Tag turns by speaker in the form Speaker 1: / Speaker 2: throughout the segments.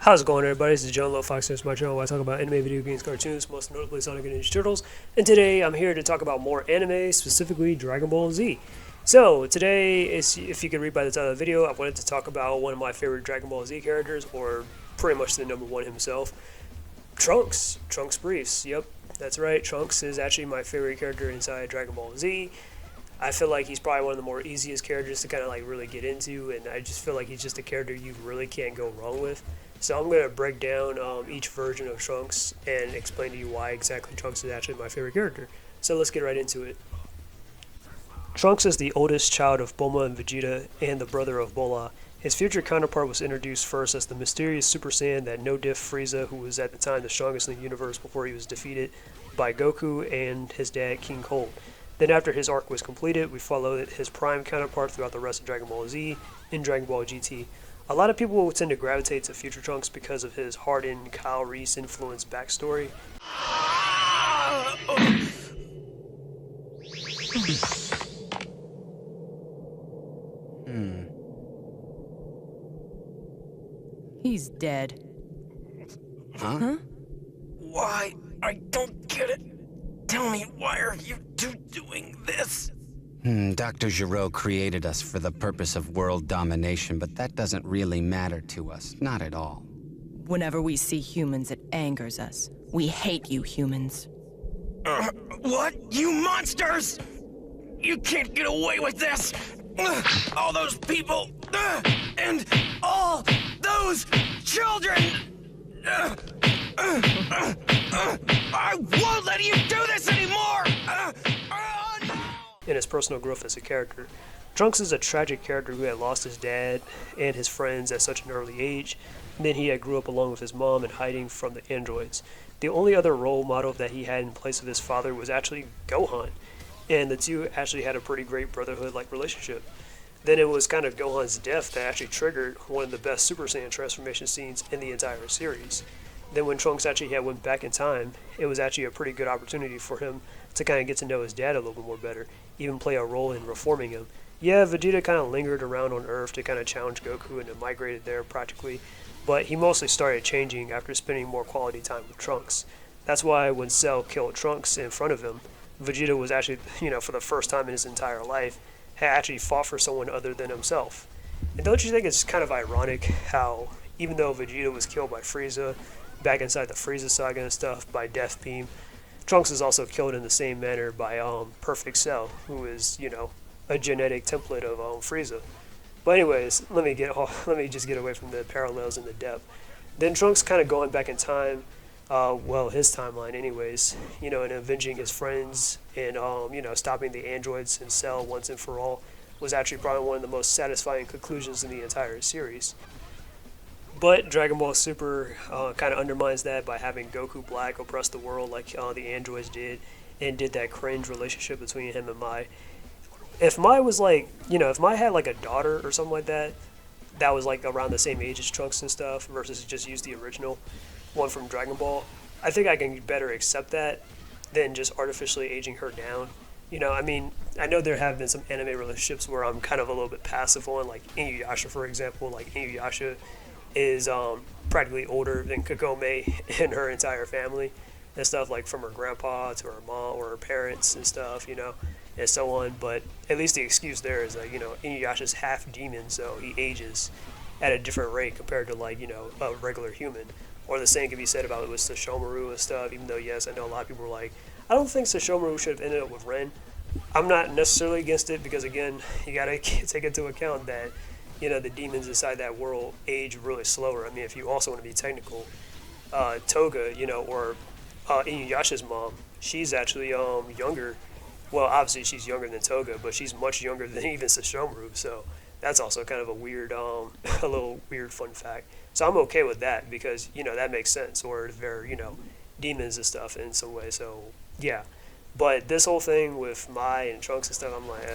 Speaker 1: How's it going, everybody? This is John Low Fox. This is my channel where I talk about anime, video games, cartoons, most notably Sonic and Ninja Turtles. And today I'm here to talk about more anime, specifically Dragon Ball Z. So today, if you can read by the title of the video, I wanted to talk about one of my favorite Dragon Ball Z characters, or pretty much the number one himself, Trunks. Trunks Briefs. Yep, that's right. Trunks is actually my favorite character inside Dragon Ball Z. I feel like he's probably one of the more easiest characters to kind of like really get into, and I just feel like he's just a character you really can't go wrong with. So I'm going to break down each version of Trunks and explain to you why exactly Trunks is actually my favorite character. So let's get right into it. Trunks is the oldest child of Bulma and Vegeta and the brother of Bola. His future counterpart was introduced first as the mysterious Super Saiyan that no-diff Frieza, who was at the time the strongest in the universe before he was defeated by Goku and his dad King Cold. Then after his arc was completed, we followed his prime counterpart throughout the rest of Dragon Ball Z and Dragon Ball GT. A lot of people will tend to gravitate to Future Trunks because of his hardened Kyle Reese influenced backstory.
Speaker 2: He's dead.
Speaker 3: Huh? Why? I don't get it. Tell me, why are you two doing this?
Speaker 4: Dr. Gero created us for the purpose of world domination, but that doesn't really matter to us. Not at all.
Speaker 2: Whenever we see humans, it angers us. We hate you humans.
Speaker 3: What? You monsters! You can't get away with this! All those people! And all those children! I won't let you do this anymore!
Speaker 1: In his personal growth as a character, Trunks is a tragic character who had lost his dad and his friends at such an early age, and then he had grew up along with his mom and hiding from the androids. The only other role model that he had in place of his father was actually Gohan, and the two actually had a pretty great brotherhood-like relationship. Then it was kind of Gohan's death that actually triggered one of the best Super Saiyan transformation scenes in the entire series. Then when Trunks actually had went back in time, it was actually a pretty good opportunity for him to kind of get to know his dad a little bit more better, even play a role in reforming him. Yeah, Vegeta kind of lingered around on Earth to kind of challenge Goku and migrated there practically, but he mostly started changing after spending more quality time with Trunks. That's why when Cell killed Trunks in front of him, Vegeta was actually, for the first time in his entire life, had actually fought for someone other than himself. And don't you think it's kind of ironic how, even though Vegeta was killed by Frieza, back inside the Frieza saga and stuff, by Death Beam, Trunks is also killed in the same manner by Perfect Cell, who is, a genetic template of Frieza. But anyways, let me just get away from the parallels and the depth. Then Trunks kind of going back in time, his timeline anyways, and avenging his friends and, stopping the androids and Cell once and for all was actually probably one of the most satisfying conclusions in the entire series. But Dragon Ball Super kind of undermines that by having Goku Black oppress the world like the androids did, and did that cringe relationship between him and Mai. If Mai was like, if Mai had like a daughter or something like that, that was like around the same age as Trunks and stuff, versus just use the original one from Dragon Ball, I think I can better accept that than just artificially aging her down. I know there have been some anime relationships where I'm kind of a little bit passive on, like Inuyasha, for example. Like Inuyasha is practically older than Kagome and her entire family and stuff, like from her grandpa to her mom or her parents and stuff, and so on. But at least the excuse there is like, Inuyasha's half demon, so he ages at a different rate compared to like, a regular human. Or the same can be said about it with Sesshomaru and stuff, even though, yes, I know a lot of people were like, I don't think Sesshomaru should have ended up with Ren. I'm not necessarily against it because, again, you gotta take into account that the demons inside that world age really slower. I mean, if you also want to be technical, Toga, or Inuyasha's mom, she's actually younger. Well, obviously she's younger than Toga, but she's much younger than even Sesshomaru, so that's also kind of a weird, a little weird fun fact. So I'm okay with that because, that makes sense, or they're, demons and stuff in some way, so yeah. But this whole thing with Mai and Trunks and stuff, I'm like,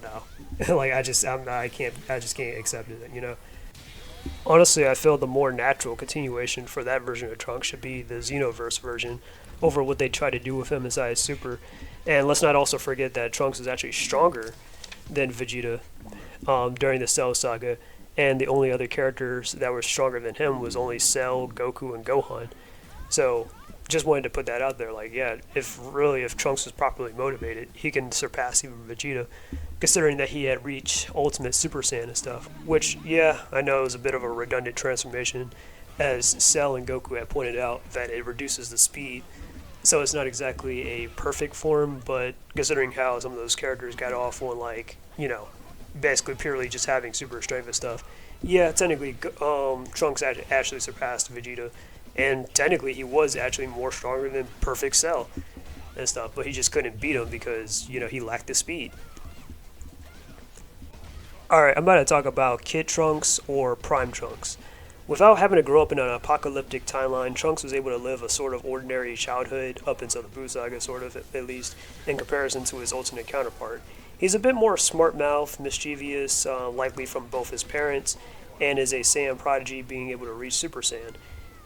Speaker 1: no. Like, I just can't accept it, Honestly, I feel the more natural continuation for that version of Trunks should be the Xenoverse version over what they try to do with him inside Super. And let's not also forget that Trunks is actually stronger than Vegeta during the Cell Saga, and the only other characters that were stronger than him was only Cell, Goku, and Gohan. So just wanted to put that out there. Like, yeah, if Trunks was properly motivated, he can surpass even Vegeta, considering that he had reached Ultimate Super Saiyan and stuff. Which, yeah, I know is a bit of a redundant transformation, as Cell and Goku had pointed out that it reduces the speed. So it's not exactly a perfect form, but considering how some of those characters got off on, like, basically purely just having super strength and stuff, yeah, technically Trunks actually surpassed Vegeta, and technically he was actually more stronger than Perfect Cell and stuff, but he just couldn't beat him because, he lacked the speed. Alright, I'm about to talk about Kid Trunks or Prime Trunks. Without having to grow up in an apocalyptic timeline, Trunks was able to live a sort of ordinary childhood, up until the Buu Saga, sort of, at least, in comparison to his ultimate counterpart. He's a bit more smart-mouthed, mischievous, likely from both his parents, and is a Saiyan prodigy, being able to reach Super Saiyan.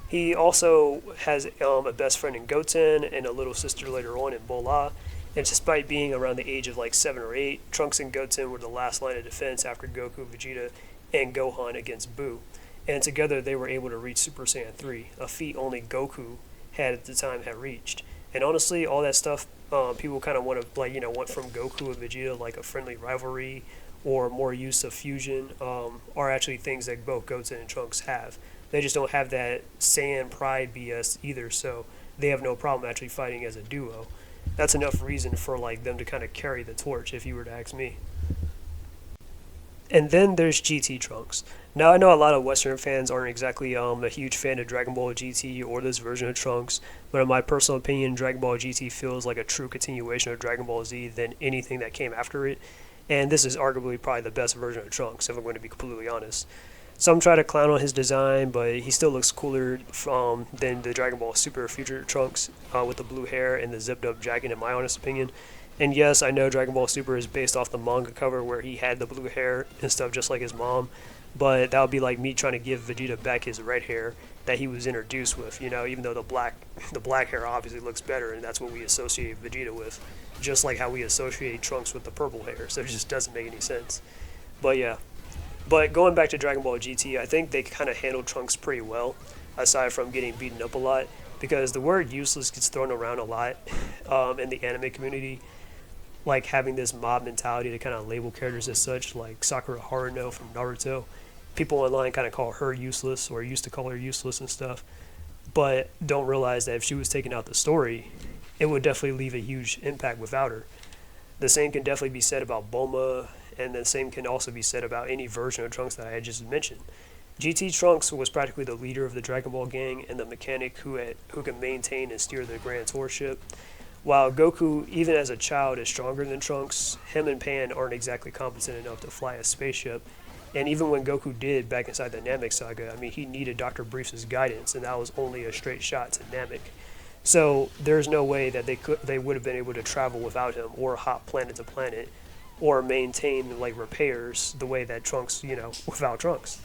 Speaker 1: He also has a best friend in Goten, and a little sister later on in Bola, and despite being around the age of like 7 or 8, Trunks and Goten were the last line of defense after Goku, Vegeta, and Gohan against Buu. And together they were able to reach Super Saiyan 3, a feat only Goku at the time had reached. And honestly, all that stuff, people kind of want to, want from Goku and Vegeta, like a friendly rivalry or more use of fusion, are actually things that both Goten and Trunks have. They just don't have that Saiyan pride BS either, so they have no problem actually fighting as a duo. That's enough reason for them to kind of carry the torch, if you were to ask me. And then there's GT Trunks. Now, I know a lot of Western fans aren't exactly a huge fan of Dragon Ball GT or this version of Trunks, but in my personal opinion, Dragon Ball GT feels like a true continuation of Dragon Ball Z than anything that came after it, and this is arguably probably the best version of Trunks, if I'm going to be completely honest. Some try to clown on his design, but he still looks cooler than the Dragon Ball Super Future Trunks with the blue hair and the zipped-up jacket, in my honest opinion. And yes, I know Dragon Ball Super is based off the manga cover where he had the blue hair and stuff just like his mom, but that would be like me trying to give Vegeta back his red hair that he was introduced with, even though the black hair obviously looks better, and that's what we associate Vegeta with, just like how we associate Trunks with the purple hair, so it just doesn't make any sense. But yeah. But going back to Dragon Ball GT, I think they kind of handled Trunks pretty well, aside from getting beaten up a lot, because the word useless gets thrown around a lot in the anime community, like having this mob mentality to kind of label characters as such, like Sakura Haruno from Naruto. People online kind of call her useless, or used to call her useless and stuff, but don't realize that if she was taking out the story, it would definitely leave a huge impact without her. The same can definitely be said about Bulma, and the same can also be said about any version of Trunks that I had just mentioned. GT Trunks was practically the leader of the Dragon Ball gang and the mechanic who can maintain and steer the Grand Tour ship. While Goku, even as a child, is stronger than Trunks, him and Pan aren't exactly competent enough to fly a spaceship. And even when Goku did back inside the Namek Saga, he needed Dr. Briefs' guidance, and that was only a straight shot to Namek. So there's no way that they would have been able to travel without him, or hop planet to planet, or maintain repairs the way that Trunks, without Trunks.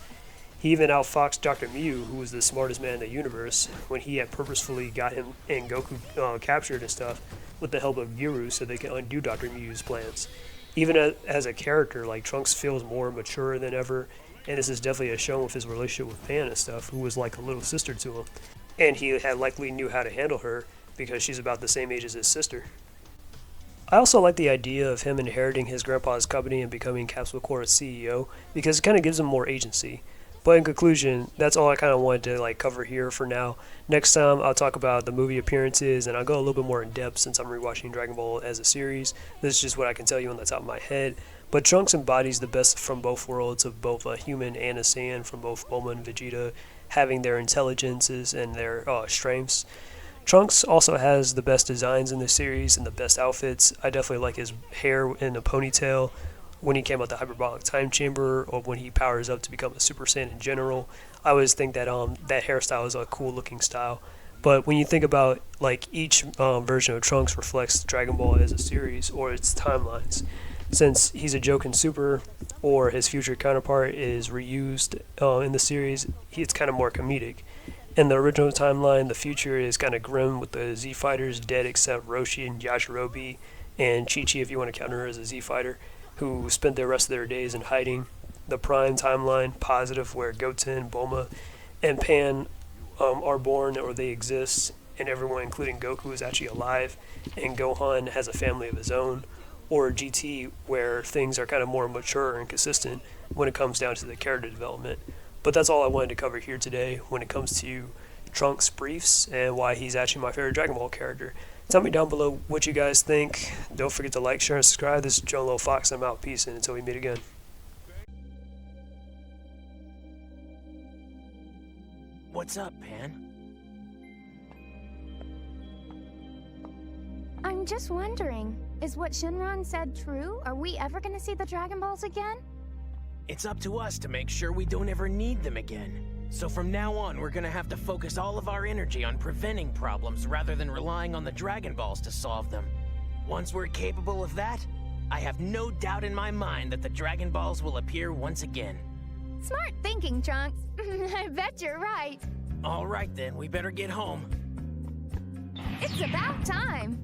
Speaker 1: He even outfoxed Dr. Mew, who was the smartest man in the universe, when he had purposefully got him and Goku captured and stuff with the help of Giru so they could undo Dr. Mew's plans. Even as a character, Trunks feels more mature than ever, and this is definitely a shown with his relationship with Pan and stuff, who was like a little sister to him. And he had likely knew how to handle her because she's about the same age as his sister. I also like the idea of him inheriting his grandpa's company and becoming Capsule Corp's CEO, because it kind of gives him more agency. But in conclusion, that's all I kind of wanted to cover here for now. Next time I'll talk about the movie appearances, and I'll go a little bit more in depth since I'm rewatching Dragon Ball as a series. This is just what I can tell you on the top of my head. But Trunks embodies the best from both worlds of both a human and a Saiyan, from both Bulma and Vegeta, having their intelligences and their strengths. Trunks also has the best designs in the series and the best outfits. I definitely like his hair in a ponytail when he came out the hyperbolic time chamber, or when he powers up to become a Super Saiyan in general. I always think that that hairstyle is a cool looking style. But when you think about each version of Trunks reflects Dragon Ball as a series or its timelines. Since he's a Joken Super, or his future counterpart is reused in the series, it's kind of more comedic. In the original timeline, the future is kind of grim with the Z Fighters dead except Roshi and Yajirobe, and Chi-Chi, if you want to count her as a Z Fighter, who spent the rest of their days in hiding. the Prime timeline positive, where Goten, Bulma, and Pan are born or they exist, and everyone, including Goku, is actually alive, and Gohan has a family of his own, or GT, where things are kind of more mature and consistent when it comes down to the character development. But that's all I wanted to cover here today when it comes to Trunks briefs and why he's actually my favorite Dragon Ball character. Tell me down below what you guys think. Don't forget to like, share, and subscribe. This is John Little Fox. I'm out. Peace, and until we meet again.
Speaker 3: What's up, Pan?
Speaker 5: I'm just wondering, is what Shenron said true? Are we ever gonna see the Dragon Balls again?
Speaker 3: It's up to us to make sure we don't ever need them again. So from now on, we're gonna have to focus all of our energy on preventing problems rather than relying on the Dragon Balls to solve them. Once we're capable of that, I have no doubt in my mind that the Dragon Balls will appear once again.
Speaker 5: Smart thinking, Trunks. I bet you're right.
Speaker 3: All right then, we better get home.
Speaker 5: It's about time.